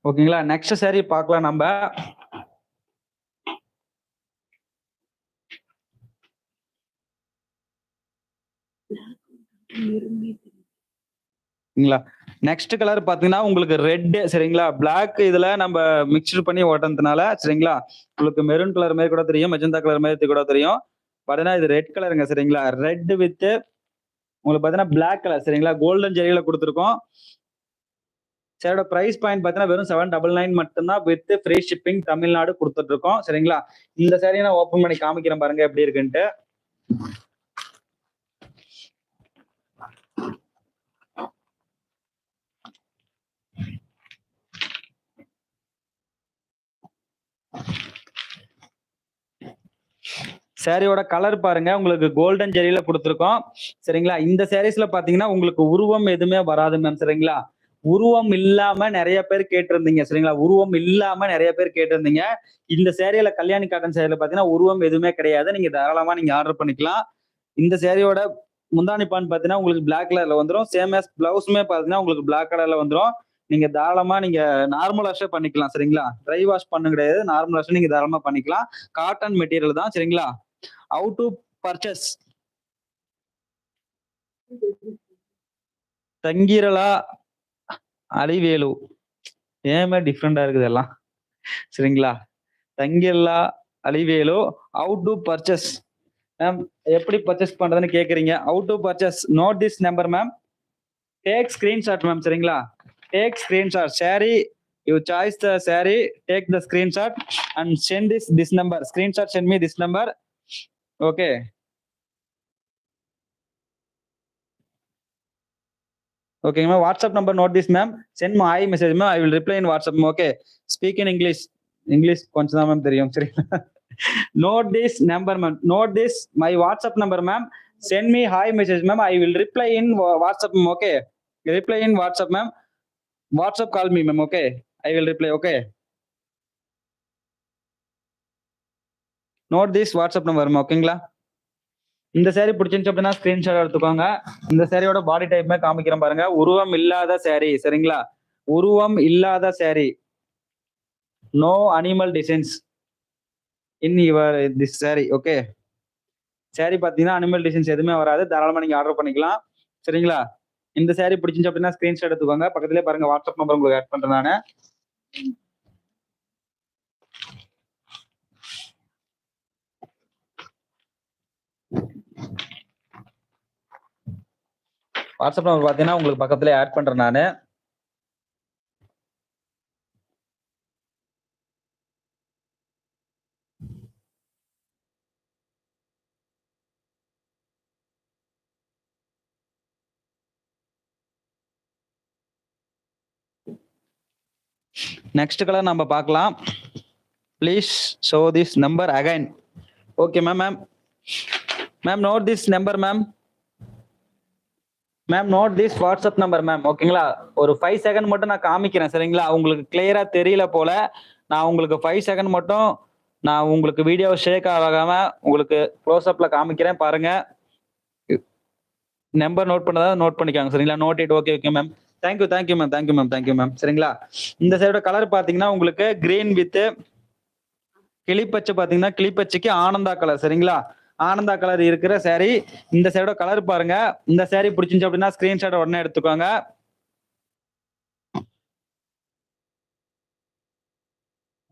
ஓகேங்களா. Next sorry பார்க்கலாம் நம்ம. சரிங்களா. நெக்ஸ்ட் கலர் பாத்தீங்கன்னா உங்களுக்கு ரெட். சரிங்களா. பிளாக் இதுல நம்ம மிக்ஸ்டு பண்ணி ஓட்டுறதுனால சரிங்களா, உங்களுக்கு மெரூன் கலர் மாதிரி கூட தெரியும், மெஜந்தா கலர் மாதிரி கூட தெரியும். பாத்தீங்கன்னா இது ரெட் கலருங்க. சரிங்களா. ரெட் வித் உங்களுக்கு பாத்தீங்கன்னா பிளாக் கலர். சரிங்களா. கோல்டன் ஜெரியில கொடுத்துருக்கோம். சரியோட பிரைஸ் பாயிண்ட் பாத்தீங்கன்னா வெறும் 799 மட்டும்தான் வித் ஃப்ரீ ஷிப்பிங் தமிழ்நாடு கொடுத்துட்டு இருக்கோம். சரிங்களா. இந்த சாரியை நான் ஓபன் பண்ணி காமிக்கிறேன் பாருங்க எப்படி இருக்குன்ட்டு. சாரியோட கலர் பாருங்க, உங்களுக்கு கோல்டன் ஜெரியில கொடுத்துருக்கோம். சரிங்களா. இந்த சாரீஸ்ல பாத்தீங்கன்னா உங்களுக்கு உருவம் எதுவுமே வராது மேம். சரிங்களா. உருவம் இல்லாம நிறைய பேர் கேட்டிருந்தீங்க. சரிங்களா. உருவம் இல்லாம நிறைய பேர் கேட்டிருந்தீங்க. இந்த சேரீல கல்யாணி காட்டன் சேரீல பாத்தீங்கன்னா உருவம் எதுவுமே கிடையாது. நீங்க தாராளமா நீங்க ஆர்டர் பண்ணிக்கலாம். இந்த சேரீயோட முந்தானி பான் பாத்தீங்கன்னா உங்களுக்கு பிளாக் கலர்ல வந்துடும். சேம் as பிளவுஸுமே பாத்தீங்கன்னா உங்களுக்கு பிளாக் கலர்ல வந்துடும். நீங்க தாராளமா நீங்க நார்மல் வாஷே பண்ணிக்கலாம். சரிங்களா. ட்ரை வாஷ் பண்ண கிடையாது, நார்மல் வாஷ் நீங்க தாராளமா பண்ணிக்கலாம். காட்டன் மெட்டீரியல் தான். சரிங்களா. how to purchase தங்கீரலா அலிவேலு. ஏமே டிஃப்ரெண்டா இருக்குது எல்லாம். சரிங்களா. தங்கீரலா அலிவேலு. how to purchase மேம், எப்படி பர்ச்சேஸ் பண்றதுன்னு கேக்குறீங்க. how to purchase, note this number ma'am. take screenshot ma'am. சரிங்களா. take screenshot saree, you choose the saree, take the screenshot and send this number. Screenshot send me this number. Okay. Okay ma'am, WhatsApp number note this ma'am. Send my message ma'am, I will reply in WhatsApp. Okay. Speak in English. English கொஞ்சம் தான் ma'am தெரியும். சரி. Note this number ma'am. Note this my WhatsApp number ma'am. Send me hi message ma'am, I will reply in WhatsApp ma'am. Okay. Reply in WhatsApp ma'am. WhatsApp call me ma'am. Okay. I will reply. Okay. Note this WhatsApp number ma'am. ஓகேங்களா. இந்த sorry பிடிச்சிருந்துச்சு அப்படின்னா screenshot எடுத்துக்கோங்க. இந்த சாரியோட பாடி டைப்மே காமிக்கிறேன் பாருங்க. உருவம் இல்லாத சாரி. சரிங்களா. உருவம் இல்லாத sari. No animal designs in your this sari. Okay. Sari பாத்தீங்கன்னா அனிமல் டிசைன்ஸ் எதுவுமே வராது. தாராளமா நீங்க ஆர்டர் பண்ணிக்கலாம். சரிங்களா. இந்த சாரி பிடிச்சிருந்துச்சு அப்படின்னா ஸ்கிரீன்ஷாட் எடுத்துக்கோங்க. பக்கத்துலேயே பாருங்க வாட்ஸ்அப் நம்பர் உங்களுக்கு ஆட் பண்றேன் நானு. வாட்ஸ்அப் நம்பர் பாத்தீங்கன்னா உங்களுக்கு பக்கத்துல ஆட் பண்றேன் நானு. நெக்ஸ்ட் கலர் நம்ம பார்க்கலாம். Please show this number again. Okay ma'am. Ma'am ma'am note this number ma'am. Ma'am note this WhatsApp number ma'am. ஓகேங்களா. ஒரு 5 செகண்ட் மட்டும் நான் காமிக்கிறேன். சரிங்களா. உங்களுக்கு கிளியரா தெரியல போல. நான் உங்களுக்கு 5 செகண்ட் மட்டும் நான் உங்களுக்கு வீடியோ ஷேக் ஆகாம உங்களுக்கு க்ளோஸ் அப்ல காமிக்கிறேன் பாருங்க. நம்பர் நோட் பண்ணதா நோட் பண்ணிக்காங்க. சரிங்களா. Note it. Okay okay ma'am. Thank you thank you ma'am. Thank you ma'am. Thank you ma'am. சரிங்களா. இந்த சைடோட கலர் பாத்தீங்கன்னா உங்களுக்கு கிரீன் வித் கிளிப்பச்சை பாத்தீங்கன்னா கிளிப்பச்சைக்கு ஆனந்தா கலர். சரிங்களா. ஆனந்தா கலர் இருக்கிற சாரி. இந்த சைடோட கலர் பாருங்க. இந்த சாரி பிடிச்சிருந்துச்சு அப்படின்னா ஸ்கிரீன்ஷாட் உடனே எடுத்துக்கோங்க.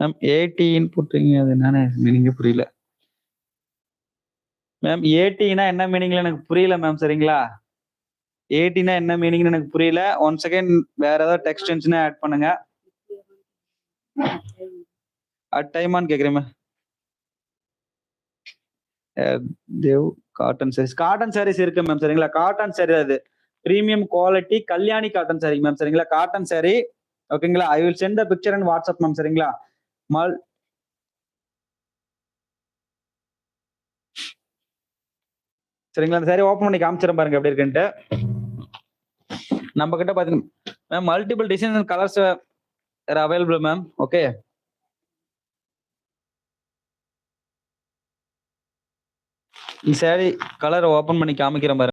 மேம் 18 போட்டீங்க, அது என்னன்னு மீனிங் புரியல மேம். 18 என்ன மீனிங்ல எனக்கு புரியல மேம். சரிங்களா. 18 என்ன மீனிங்னு எனக்கு புரியல. 1 செகண்ட் வேற ஏதாவது டெக்ஸ்ட் இருந்துச்சுன்னா ஆட் பண்ணுங்க. அட் டைமான்னு கேக்குறேன் மேம். தேவ் காட்டன் சாரீஸ். காட்டன் சாரீஸ் இருக்கு மேம். சரிங்களா. காட்டன் சாரி அது premium quality Kalyani cotton sari ma'am. சரிங்களா. காட்டன் சாரி. ஓகேங்களா. I will send the picture and WhatsApp ma'am. சரிங்களா. சரிங்களா. அந்த சாரி ஓப்பன் பண்ணி காமிச்சிடும் பாருங்க எப்படி இருக்குன்ட்டு. நம்ம கிட்ட பாத்தீங்கன்னா ma'am multiple designs and colours are available ma'am. Okay. இந்த சாரி கலர் ஓப்பன் பண்ணி காமிக்கிறேன் பாருங்க.